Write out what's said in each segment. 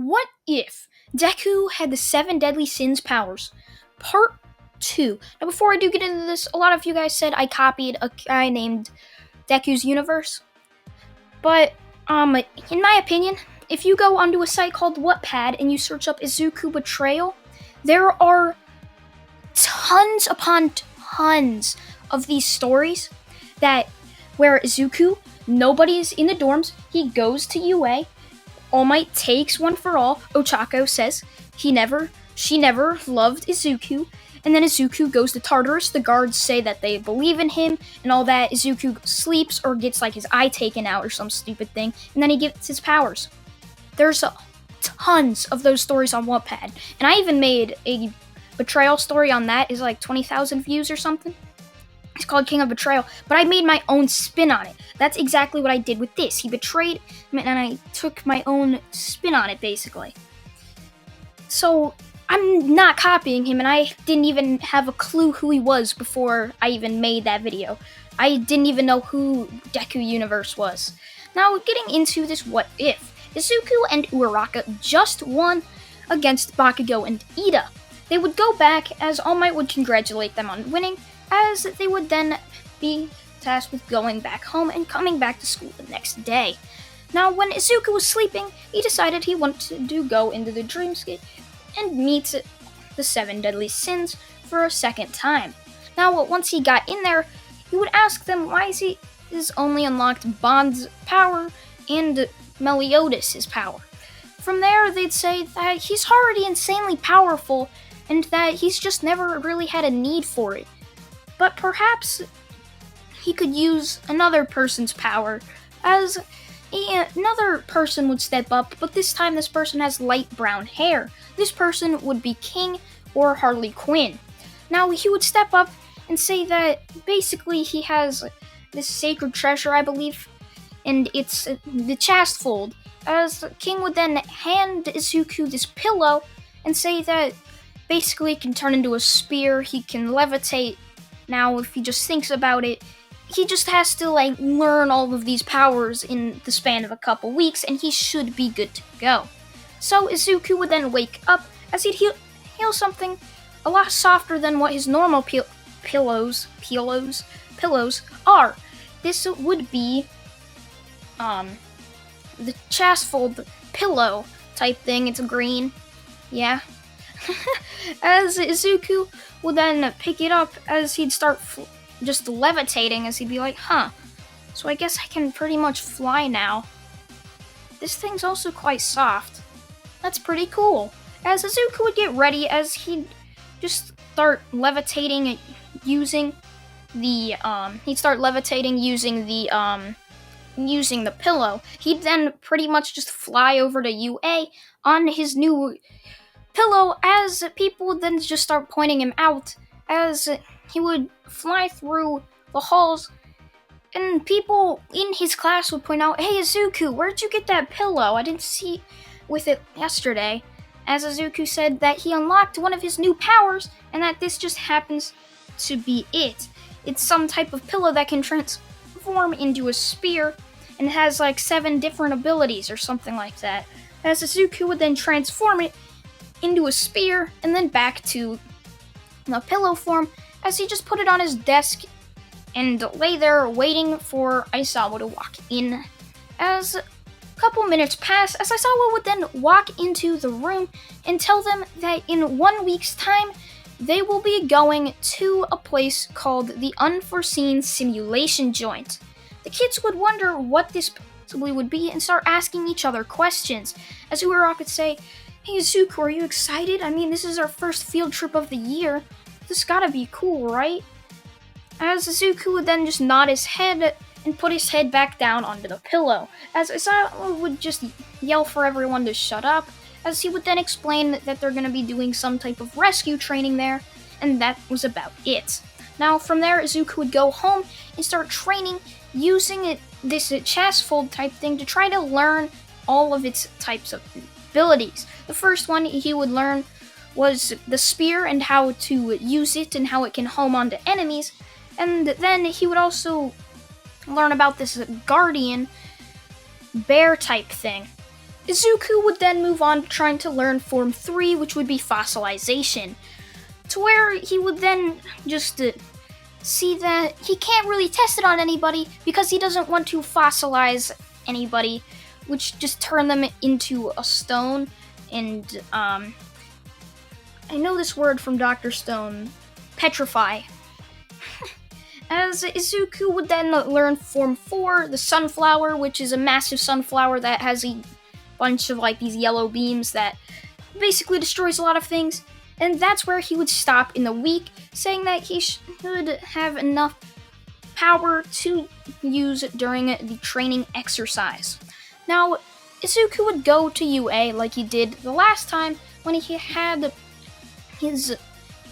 What if Deku had the 7 deadly sins powers? Part 2. Now, before I do get into this, a lot of you guys said I copied a guy named Deku's Universe. But, in my opinion, if you go onto a site called Wattpad and you search up Izuku Betrayal, there are tons upon tons of these stories where Izuku, nobody's in the dorms, he goes to UA, All Might takes one for all, Ochako says she never loved Izuku, and then Izuku goes to Tartarus, the guards say that they believe in him, and all that. Izuku sleeps or gets his eye taken out or some stupid thing, and then he gets his powers. There's tons of those stories on Wattpad, and I even made a betrayal story on that, is 20,000 views or something. It's called King of Betrayal, but I made my own spin on it. That's exactly what I did with this. He betrayed me, and I took my own spin on it, basically. So, I'm not copying him, and I didn't even have a clue who he was before I even made that video. I didn't even know who Deku Universe was. Now, getting into this what if. Izuku and Uraraka just won against Bakugo and Ida. They would go back, as All Might would congratulate them on winning, as they would then be tasked with going back home and coming back to school the next day. Now, when Izuku was sleeping, he decided he wanted to go into the dreamscape and meet the 7 deadly sins for a second time. Now, once he got in there, he would ask them why he has only unlocked Bond's power and Meliodas' power. From there, they'd say that he's already insanely powerful and that he's just never really had a need for it. But perhaps he could use another person's power, as another person would step up, but this time this person has light brown hair. This person would be King or Harley Quinn. Now, he would step up and say that basically he has this sacred treasure, I believe, and it's the chest fold, as King would then hand Izuku this pillow and say that basically it can turn into a spear, he can levitate. Now, if he just thinks about it, he just has to learn all of these powers in the span of a couple weeks, and he should be good to go. So Izuku would then wake up as he'd heal something a lot softer than what his normal pillows are. This would be the chest fold pillow type thing. It's green, yeah. As Izuku would then pick it up, as he'd start just levitating, as he'd be like, so I guess I can pretty much fly now. This thing's also quite soft. That's pretty cool. As Izuku would get ready, as he'd just start levitating using the using the pillow. He'd then pretty much just fly over to UA on his new pillow, as people would then just start pointing him out, as he would fly through the halls, and people in his class would point out, "Hey Izuku, where'd you get that pillow? I didn't see with it yesterday." As Izuku said that he unlocked one of his new powers, and that this just happens to be it. It's some type of pillow that can transform into a spear, and it has 7 different abilities or something like that. As Izuku would then transform it into a spear, and then back to the pillow form, as he just put it on his desk and lay there waiting for Aizawa to walk in. As a couple minutes pass, as Aizawa would then walk into the room and tell them that in 1 week's time, they will be going to a place called the Unforeseen Simulation Joint. The kids would wonder what this possibly would be and start asking each other questions, as Uraraka could say, "Hey Izuku, are you excited? I mean, this is our first field trip of the year. This gotta be cool, right?" As Izuku would then just nod his head and put his head back down onto the pillow, as Aizawa would just yell for everyone to shut up, as he would then explain that they're gonna be doing some type of rescue training there, and that was about it. Now, from there, Izuku would go home and start training using this chest fold type thing to try to learn all of its types of abilities. The first one he would learn was the spear and how to use it and how it can home onto enemies, and then he would also learn about this guardian bear type thing. Izuku would then move on to trying to learn Form 3, which would be fossilization, to where he would then just see that he can't really test it on anybody because he doesn't want to fossilize anybody, which just turn them into a stone. And I know this word from Dr. Stone, petrify. As Izuku would then learn Form 4, the sunflower, which is a massive sunflower that has a bunch of like these yellow beams that basically destroys a lot of things. And that's where he would stop in the week, saying that he should have enough power to use during the training exercise. Now, Izuku would go to UA like he did the last time when he had his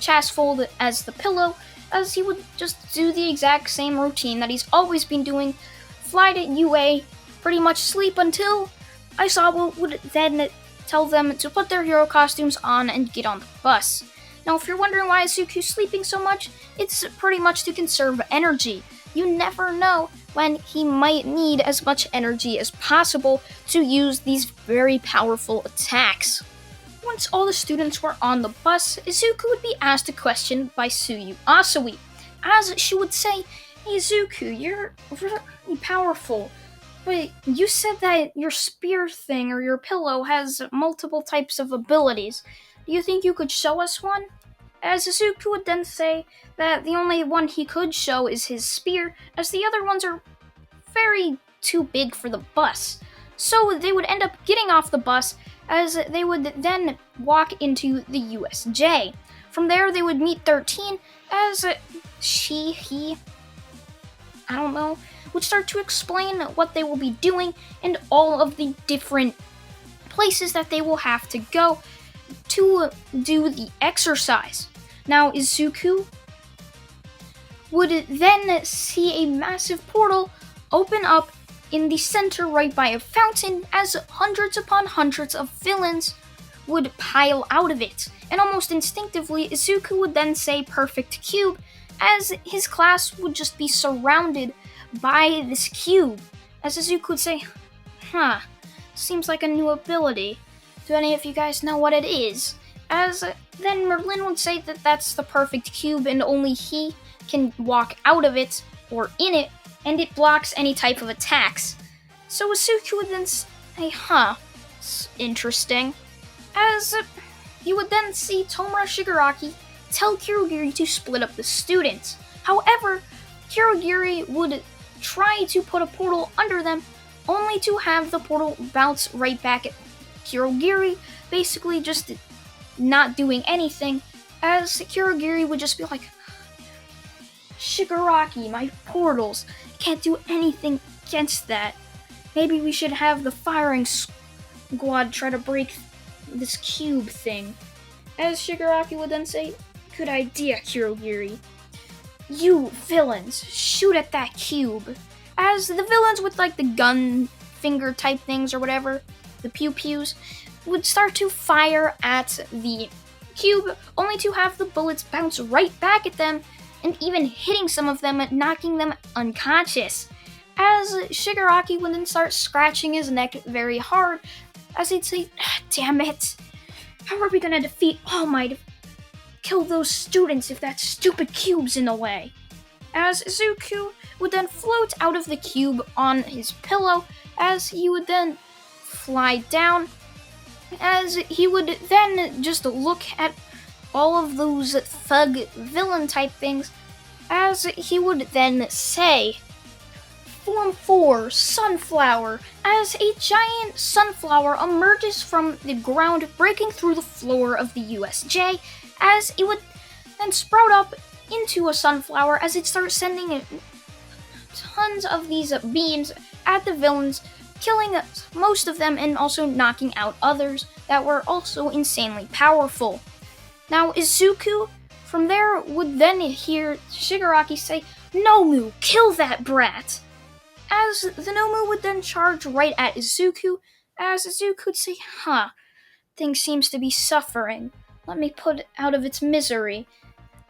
chest fold as the pillow, as he would just do the exact same routine that he's always been doing, fly to UA, pretty much sleep until Aizawa would then tell them to put their hero costumes on and get on the bus. Now, if you're wondering why Izuku's sleeping so much, it's pretty much to conserve energy. You never know when he might need as much energy as possible to use these very powerful attacks. Once all the students were on the bus, Izuku would be asked a question by Tsuyu Asui, as she would say, "Hey Izuku, you're really powerful, but you said that your spear thing or your pillow has multiple types of abilities. Do you think you could show us one?" As Izuku would then say that the only one he could show is his spear, as the other ones are very too big for the bus. So they would end up getting off the bus, as they would then walk into the USJ. From there, they would meet 13, as he, I don't know, would start to explain what they will be doing and all of the different places that they will have to go to do the exercise. Now, Izuku would then see a massive portal open up in the center right by a fountain, as hundreds upon hundreds of villains would pile out of it. And almost instinctively, Izuku would then say perfect cube, as his class would just be surrounded by this cube. As Izuku would say, seems like a new ability. Do any of you guys know what it is? As then Merlin would say that that's the perfect cube and only he can walk out of it or in it, and it blocks any type of attacks. So Izuku would then say, it's interesting. As you would then see Tomura Shigaraki tell Kirogiri to split up the students. However, Kirogiri would try to put a portal under them, only to have the portal bounce right back at Kirogiri, basically just not doing anything, as Kirogiri would just be like, "Shigaraki, my portals can't do anything against that. Maybe we should have the firing squad try to break this cube thing." As Shigaraki would then say, "Good idea, Kirogiri. You villains, shoot at that cube." As the villains with like the gun finger type things or whatever, the pew-pews, would start to fire at the cube, only to have the bullets bounce right back at them, and even hitting some of them and knocking them unconscious. As Shigaraki would then start scratching his neck very hard, as he'd say, "Damn it, how are we gonna defeat All Might? Kill those students if that stupid cube's in the way." As Izuku would then float out of the cube on his pillow, as he would then fly down, as he would then just look at all of those thug villain type things, as he would then say, "Form 4, Sunflower," as a giant sunflower emerges from the ground, breaking through the floor of the USJ, as it would then sprout up into a sunflower, as it starts sending tons of these beams at the villains, killing most of them and also knocking out others that were also insanely powerful. Now, Izuku from there would then hear Shigaraki say, "Nomu, kill that brat!" As the Nomu would then charge right at Izuku, as Izuku would say, "Thing seems to be suffering. Let me put it out of its misery."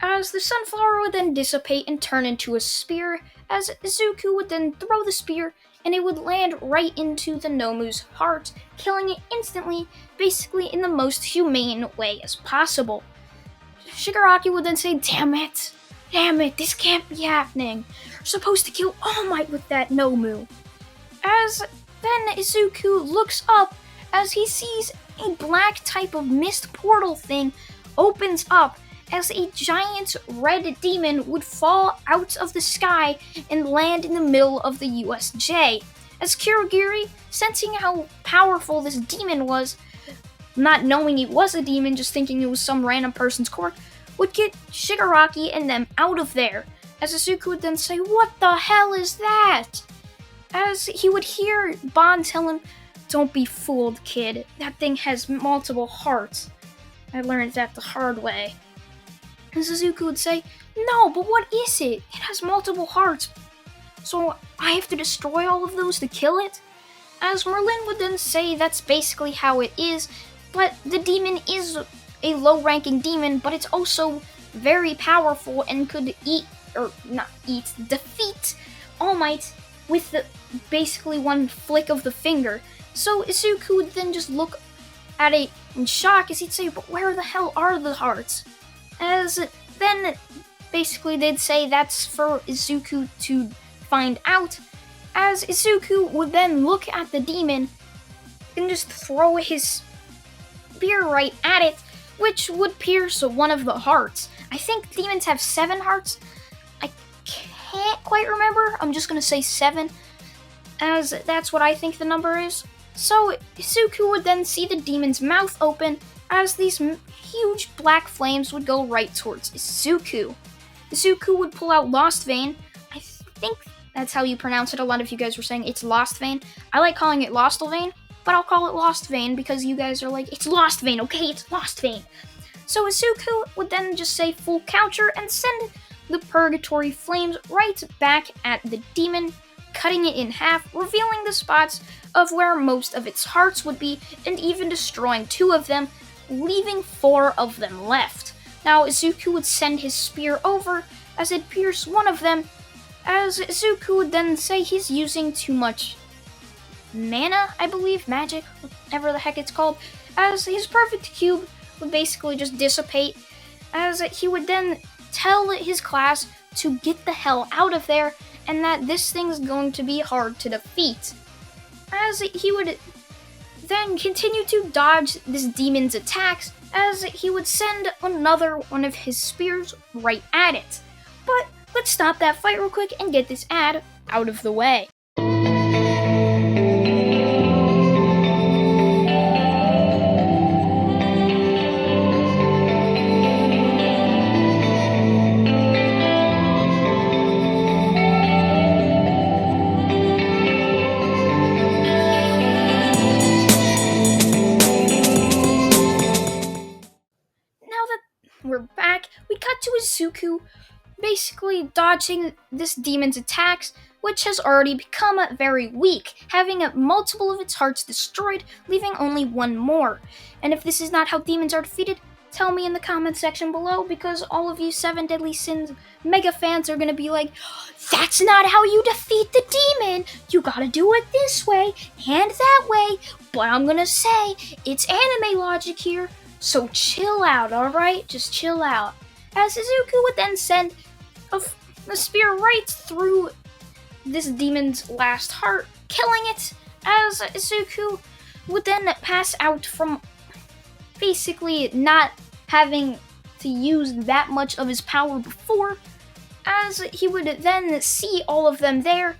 As the sunflower would then dissipate and turn into a spear, as Izuku would then throw the spear, and it would land right into the Nomu's heart, killing it instantly, basically in the most humane way as possible. Shigaraki would then say, damn it, this can't be happening. We're supposed to kill All Might with that Nomu. As then Izuku looks up as he sees a black type of mist portal thing opens up as a giant red demon would fall out of the sky and land in the middle of the USJ. As Kirigiri, sensing how powerful this demon was, not knowing it was a demon, just thinking it was some random person's quirk, would get Shigaraki and them out of there. As Izuku would then say, what the hell is that? As he would hear Bon tell him, don't be fooled, kid. That thing has multiple hearts. I learned that the hard way. And Suzuki would say, no, but what is it? It has multiple hearts. So I have to destroy all of those to kill it? As Merlin would then say that's basically how it is, but the demon is a low-ranking demon, but it's also very powerful and could defeat All Might with basically one flick of the finger. So Izuku would then just look at it in shock as he'd say, but where the hell are the hearts? As then basically they'd say that's for Izuku to find out, as Izuku would then look at the demon and just throw his spear right at it, which would pierce one of the hearts. I think demons have 7 hearts. I can't quite remember. I'm just gonna say 7, as that's what I think the number is. So Izuku would then see the demon's mouth open as these huge black flames would go right towards Izuku. Izuku would pull out Lost Vein. I think that's how you pronounce it. A lot of you guys were saying it's Lost Vein. I like calling it Lostal Vein, but I'll call it Lost Vein because you guys are like, it's Lost Vein, okay? It's Lost Vein. So Izuku would then just say full counter and send the Purgatory Flames right back at the demon, cutting it in half, revealing the spots of where most of its hearts would be, and even destroying 2 of them, leaving 4 of them left. Now Izuku would send his spear over as it pierced one of them, as Izuku would then say he's using too much mana, I believe, magic, whatever the heck it's called, as his perfect cube would basically just dissipate, as he would then tell his class to get the hell out of there, and that this thing's going to be hard to defeat. As he would then continue to dodge this demon's attacks, as he would send another one of his spears right at it. But let's stop that fight real quick and get this ad out of the way. We're back. We cut to Izuku basically dodging this demon's attacks, which has already become very weak, having multiple of its hearts destroyed, leaving only 1 more. And if this is not how demons are defeated, tell me in the comment section below, because all of you 7 Deadly Sins mega fans are gonna be like, that's not how you defeat the demon! You gotta do it this way and that way. But I'm gonna say, it's anime logic here. So chill out, alright? Just chill out. As Izuku would then send the spear right through this demon's last heart, killing it, as Izuku would then pass out from basically not having to use that much of his power before, as he would then see all of them there,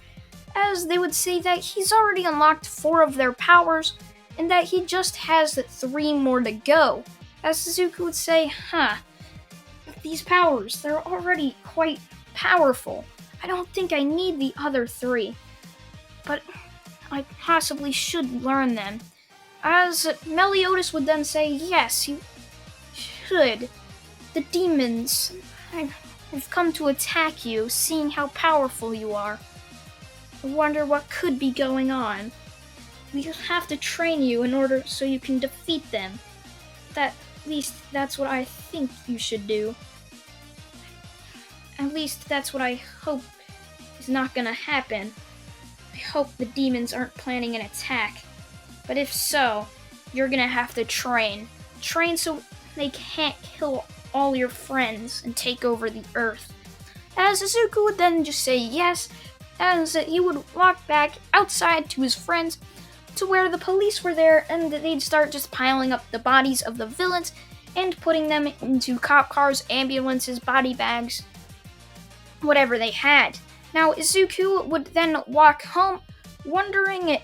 as they would say that he's already unlocked 4 of their powers, and that he just has 3 more to go. As Suzuki would say, these powers, they're already quite powerful. I don't think I need the other 3, but I possibly should learn them. As Meliodas would then say, yes, you should. The demons have come to attack you, seeing how powerful you are. I wonder what could be going on. We just have to train you in order so you can defeat them. At least that's what I think you should do. At least that's what I hope is not gonna happen. I hope the demons aren't planning an attack. But if so, you're gonna have to train. Train so they can't kill all your friends and take over the earth. As Izuku would then just say yes, as he would walk back outside to his friends to where the police were there, and they'd start just piling up the bodies of the villains and putting them into cop cars, ambulances, body bags, whatever they had. Now, Izuku would then walk home, wondering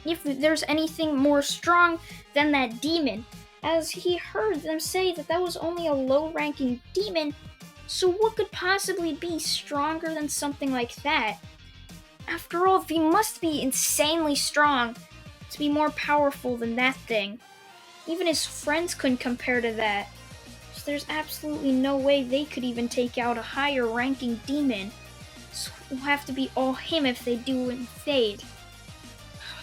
if there's anything more strong than that demon, as he heard them say that was only a low-ranking demon. So what could possibly be stronger than something like that? After all, they must be insanely strong to be more powerful than that thing. Even his friends couldn't compare to that. So there's absolutely no way they could even take out a higher ranking demon. So it'll have to be all him if they do invade.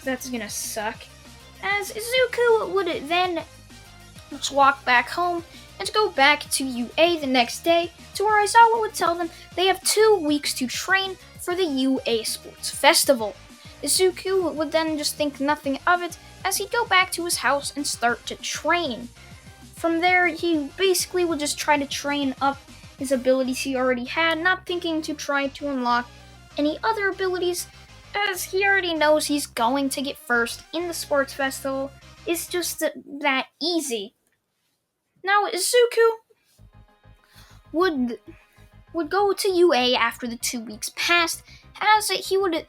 That's gonna suck. As Izuku would then just walk back home and go back to UA the next day, to where Aizawa would tell them they have 2 weeks to train for the UA Sports Festival. Izuku would then just think nothing of it, as he'd go back to his house and start to train. From there, he basically would just try to train up his abilities he already had, not thinking to try to unlock any other abilities, as he already knows he's going to get first in the sports festival. It's just that easy. Now, Izuku would go to UA after the 2 weeks passed, as he would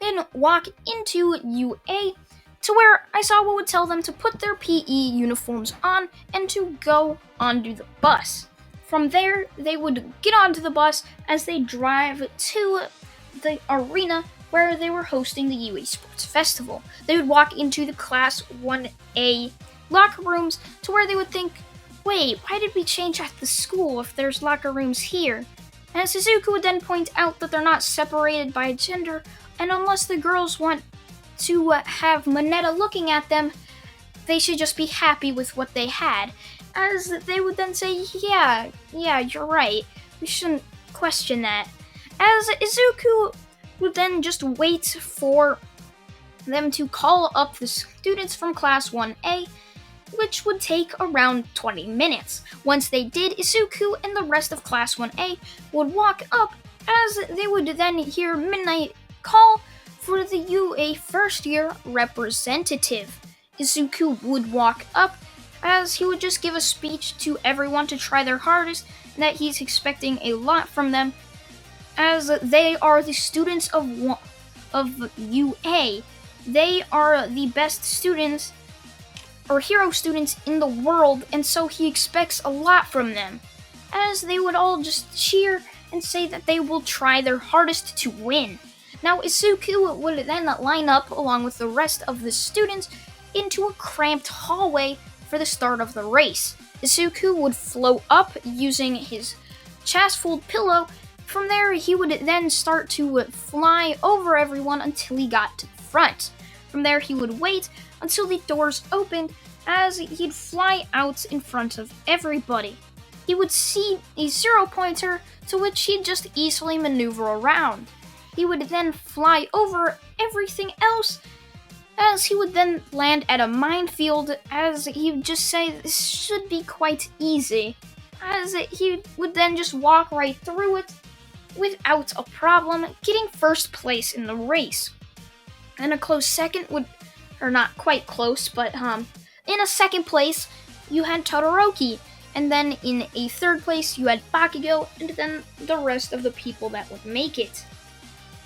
then walk into UA to where Aizawa would tell them to put their PE uniforms on and to go onto the bus. From there, they would get onto the bus as they drive to the arena where they were hosting the UA Sports Festival. They would walk into the Class 1A locker rooms to where they would think, wait, why did we change at the school if there's locker rooms here? And Suzuku would then point out that they're not separated by gender, and unless the girls want to have Moneta looking at them, they should just be happy with what they had. As they would then say, yeah, you're right, we shouldn't question that. As Izuku would then just wait for them to call up the students from Class 1A, which would take around 20 minutes. Once they did, Izuku and the rest of Class 1A would walk up, as they would then hear Midnight call for the UA first year representative. Izuku would walk up, as he would just give a speech to everyone to try their hardest, and that he's expecting a lot from them, as they are the students of UA. They are the best students, or hero students in the world, and so he expects a lot from them, as they would all just cheer and say that they will try their hardest to win. Now, Izuku would then line up along with the rest of the students into a cramped hallway for the start of the race. Izuku would float up using his chest-fold pillow. From there, he would then start to fly over everyone until he got to the front. From there, he would wait until the doors opened, as he'd fly out in front of everybody. He would see a 0-pointer to which he'd just easily maneuver around. He would then fly over everything else, as he would then land at a minefield, as he would just say this should be quite easy, as he would then just walk right through it without a problem, getting first place in the race. And a close second would, or not quite close, but in a second place, you had Todoroki, and then in a third place, you had Bakugo, and then the rest of the people that would make it.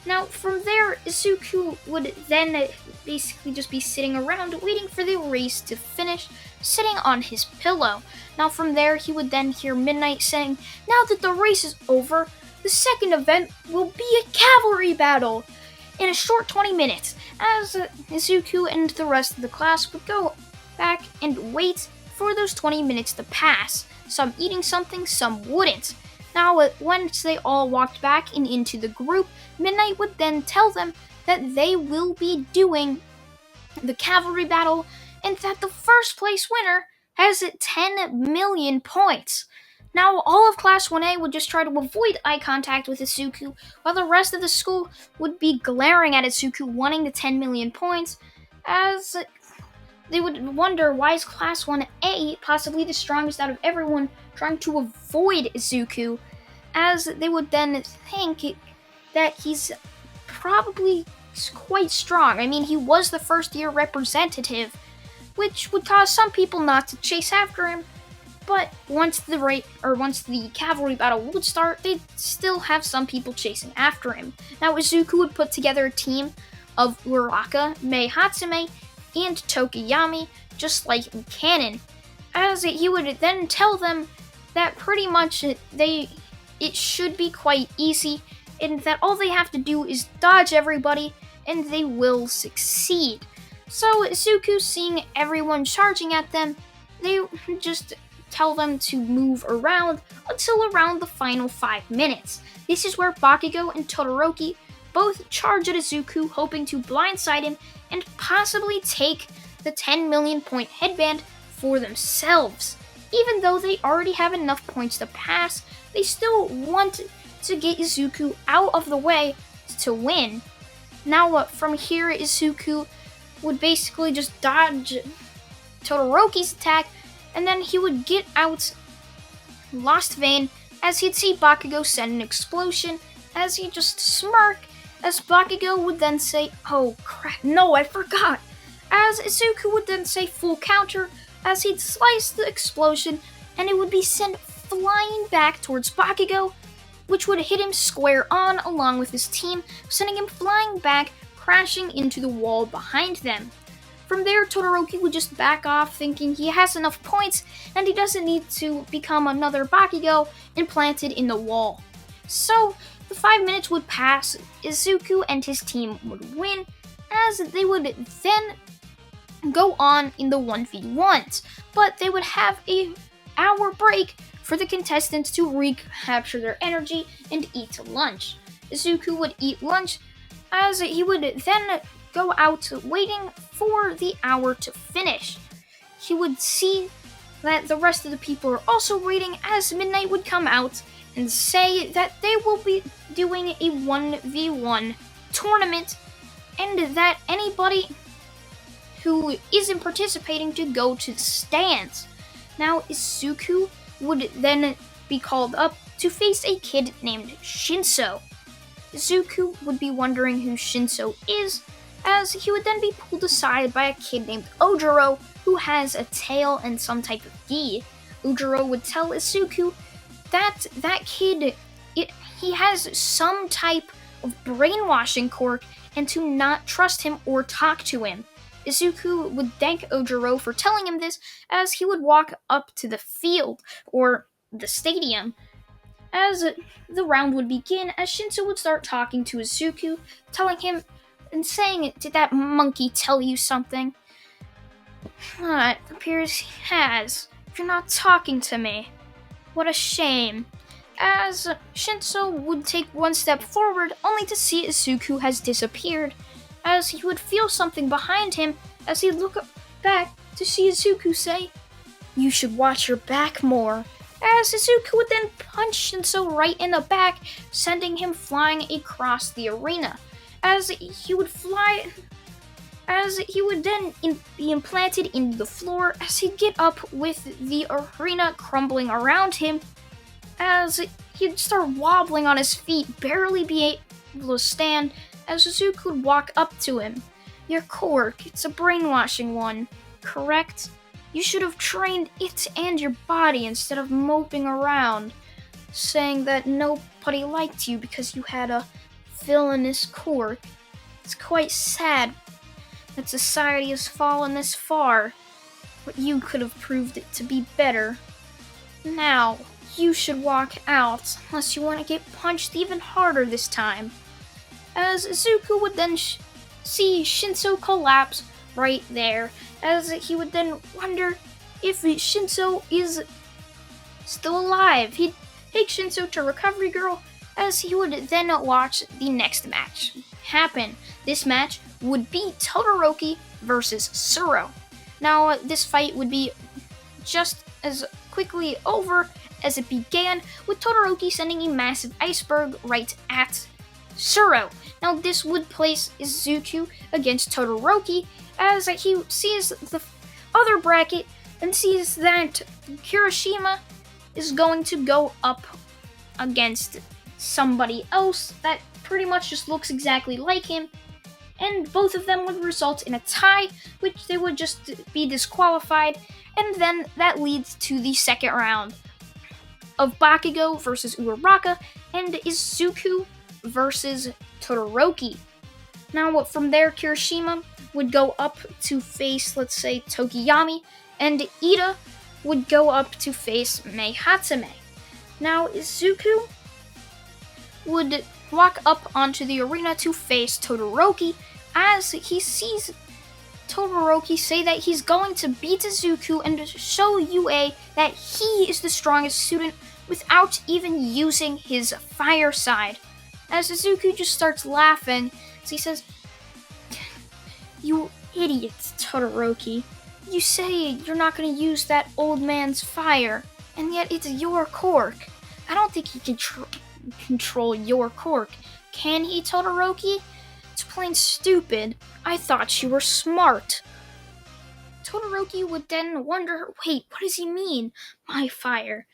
Now, from there, Izuku would then basically just be sitting around waiting for the race to finish, sitting on his pillow. Now, from there, he would then hear Midnight saying, now that the race is over, the second event will be a cavalry battle in a short 20 minutes, as Izuku and the rest of the class would go back and wait for those 20 minutes to pass, some eating something, some wouldn't. Now, once they all walked back and into the group, Midnight would then tell them that they will be doing the cavalry battle, and that the first place winner has 10 million points. Now, all of Class 1A would just try to avoid eye contact with Izuku, while the rest of the school would be glaring at Izuku, wanting the 10 million points, as they would wonder why is Class 1A possibly the strongest out of everyone, trying to avoid Izuku, as they would then think that he's probably quite strong. I mean, he was the first year representative, which would cause some people not to chase after him. But once the cavalry battle would start, they'd still have some people chasing after him. Now, Izuku would put together a team of Uraraka, Mei Hatsume, and Tokiyami, just like in canon, as he would then tell them that pretty much it should be quite easy, and that all they have to do is dodge everybody, and they will succeed. So Izuku, seeing everyone charging at them, they just tell them to move around until around the final 5 minutes. This is where Bakugo and Todoroki both charge at Izuku, hoping to blindside him and possibly take the 10 million point headband for themselves. Even though they already have enough points to pass, they still want to get Izuku out of the way to win. Now, from here, Izuku would basically just dodge Todoroki's attack, and then he would get out Lost Vein as he'd see Bakugo send an explosion, as he just smirk, as Bakugo would then say, "Oh crap, no, I forgot," as Izuku would then say full counter, as he'd slice the explosion, and it would be sent flying back towards Bakugo, which would hit him square on along with his team, sending him flying back, crashing into the wall behind them. From there, Todoroki would just back off, thinking he has enough points and he doesn't need to become another Bakugo implanted in the wall. So, the 5 minutes would pass, Izuku and his team would win, as they would then go on in the 1v1s, but they would have an hour break for the contestants to recapture their energy and eat lunch. Izuku would eat lunch, as he would then go out waiting for the hour to finish. He would see that the rest of the people are also waiting, as midnight would come out and say that they will be doing a 1v1 tournament, and that anybody who isn't participating to go to the stands. Now, Izuku would then be called up to face a kid named Shinso. Izuku would be wondering who Shinso is, as he would then be pulled aside by a kid named Ojiro, who has a tail and some type of gi. Ojiro would tell Izuku that kid, he has some type of brainwashing quirk, and to not trust him or talk to him. Izuku would thank Ojiro for telling him this, as he would walk up to the field, or the stadium, as the round would begin, as Shinso would start talking to Izuku, telling him and saying, "Did that monkey tell you something?" It appears he has. If you're not talking to me. What a shame. As Shinso would take one step forward, only to see Izuku has disappeared, as he would feel something behind him, as he'd look back to see Izuku say, "You should watch your back more," as Izuku would then punch Shinso right in the back, sending him flying across the arena. As he would then be implanted into the floor, as he'd get up with the arena crumbling around him, as he'd start wobbling on his feet, barely be able to stand, as Izuku would walk up to him. "Your quirk, it's a brainwashing one, correct? You should have trained it and your body instead of moping around, saying that nobody liked you because you had a villainous quirk. It's quite sad that society has fallen this far, but you could have proved it to be better. Now, you should walk out, unless you want to get punched even harder this time." As Izuku would then see Shinso collapse right there, as he would then wonder if Shinso is still alive. He'd take Shinso to Recovery Girl, as he would then watch the next match happen. This match would be Todoroki versus Suro. Now, this fight would be just as quickly over, as it began with Todoroki sending a massive iceberg right at Suro. Now this would place Izuku against Todoroki, as he sees the other bracket and sees that Kirishima is going to go up against somebody else that pretty much just looks exactly like him, and both of them would result in a tie, which they would just be disqualified, and then that leads to the second round of Bakugo versus Uraraka and Izuku versus Todoroki. Now from there, Kirishima would go up to face, let's say, Tokiyami, and Ida would go up to face Mei Hatsume. Now Izuku would walk up onto the arena to face Todoroki, as he sees Todoroki say that he's going to beat Izuku and show UA that he is the strongest student without even using his fire side. As Izuku just starts laughing, as he says, "You idiot, Todoroki. You say you're not going to use that old man's fire, and yet it's your quirk. I don't think he can control your quirk. Can he, Todoroki? It's plain stupid. I thought you were smart." Todoroki would then wonder, wait, what does he mean? My fire?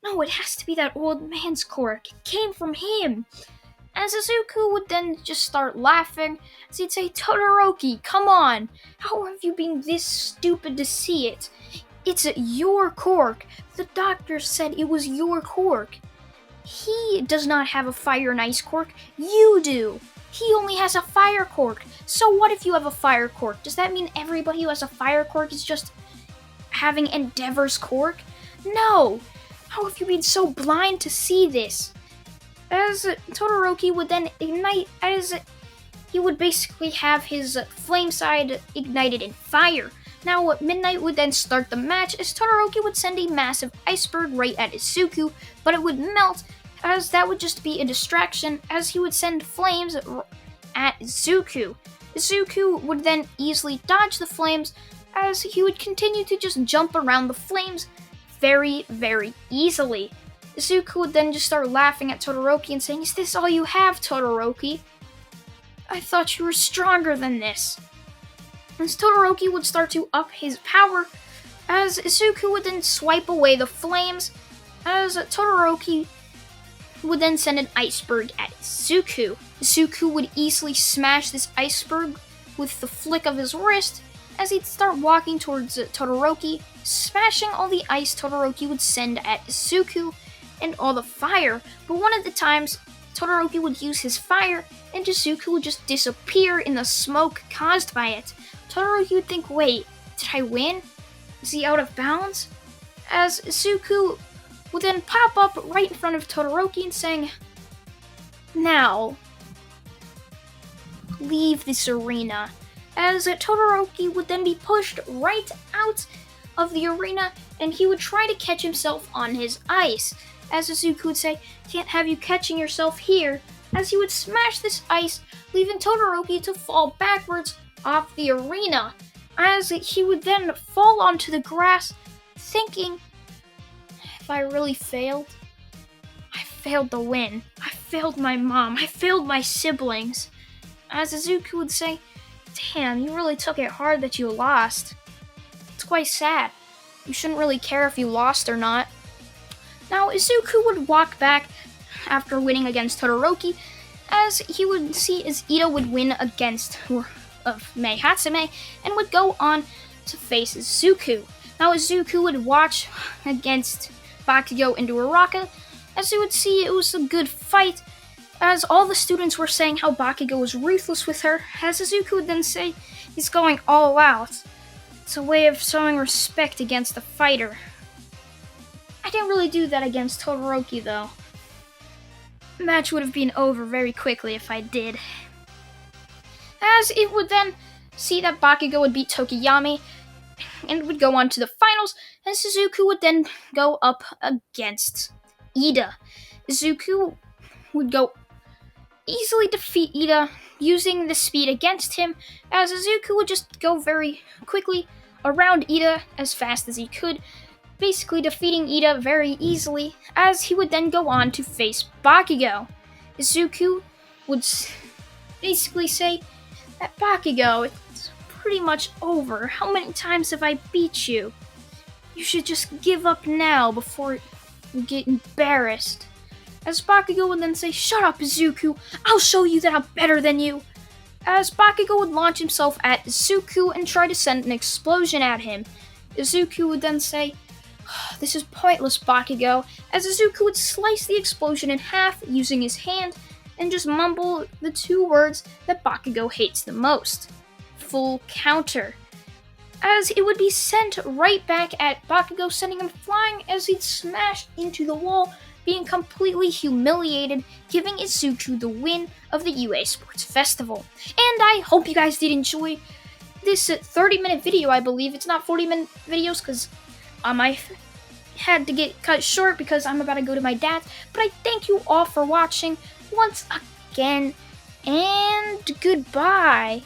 No, it has to be that old man's quirk. It came from him. As Izuku would then just start laughing, as he'd say, "Todoroki, come on! How have you been this stupid to see it? It's your quirk. The doctor said it was your quirk. He does not have a fire and ice quirk. You do. He only has a fire quirk. So what if you have a fire quirk? Does that mean everybody who has a fire quirk is just having Endeavor's quirk? No! How have you been so blind to see this?" As Todoroki would then ignite, as he would basically have his flame side ignited in fire. Now Midnight would then start the match, as Todoroki would send a massive iceberg right at Izuku, but it would melt, as that would just be a distraction, as he would send flames at Izuku. Izuku would then easily dodge the flames, as he would continue to just jump around the flames very, very easily. Izuku would then just start laughing at Todoroki and saying, "Is this all you have, Todoroki? I thought you were stronger than this." As Todoroki would start to up his power, as Izuku would then swipe away the flames, as Todoroki would then send an iceberg at Izuku. Izuku would easily smash this iceberg with the flick of his wrist, as he'd start walking towards Todoroki, smashing all the ice Todoroki would send at Izuku, and all the fire, but one of the times, Todoroki would use his fire, and Izuku would just disappear in the smoke caused by it. Todoroki would think, wait, did I win? Is he out of bounds? As Izuku would then pop up right in front of Todoroki and saying, "Now, leave this arena." As Todoroki would then be pushed right out of the arena, and he would try to catch himself on his ice. As Izuku would say, "Can't have you catching yourself here," as he would smash this ice, leaving Todoroki to fall backwards off the arena. As he would then fall onto the grass, thinking, "Have I really failed? I failed to win. I failed my mom. I failed my siblings." As Izuku would say, "Damn, you really took it hard that you lost. It's quite sad. You shouldn't really care if you lost or not." Now, Izuku would walk back after winning against Todoroki, as he would see as Ida would win against Mei Hatsume, and would go on to face Izuku. Now, Izuku would watch against Bakugo and Uraraka, as he would see it was a good fight, as all the students were saying how Bakugo was ruthless with her, as Izuku would then say he's going all out. It's a way of showing respect against the fighter. I didn't really do that against Todoroki, though. The match would have been over very quickly if I did. As it would then see that Bakugo would beat Tokiyami, and would go on to the finals, and Izuku would then go up against Ida. Izuku would go easily defeat Ida using the speed against him, as Izuku would just go very quickly around Ida as fast as he could, basically defeating Ida very easily, as he would then go on to face Bakugo. Izuku would basically say that Bakugo, it's pretty much over. How many times have I beat you? You should just give up now before you get embarrassed. As Bakugo would then say, "Shut up, Izuku, I'll show you that I'm better than you." As Bakugo would launch himself at Izuku and try to send an explosion at him. Izuku would then say, "This is pointless, Bakugo," as Izuku would slice the explosion in half using his hand and just mumble the two words that Bakugo hates the most: full counter. As it would be sent right back at Bakugo, sending him flying as he'd smash into the wall, being completely humiliated, giving Izuku the win of the UA Sports Festival. And I hope you guys did enjoy this 30-minute video, I believe. It's not 40-minute videos because I had to get cut short because I'm about to go to my dad's. But I thank you all for watching once again, and goodbye.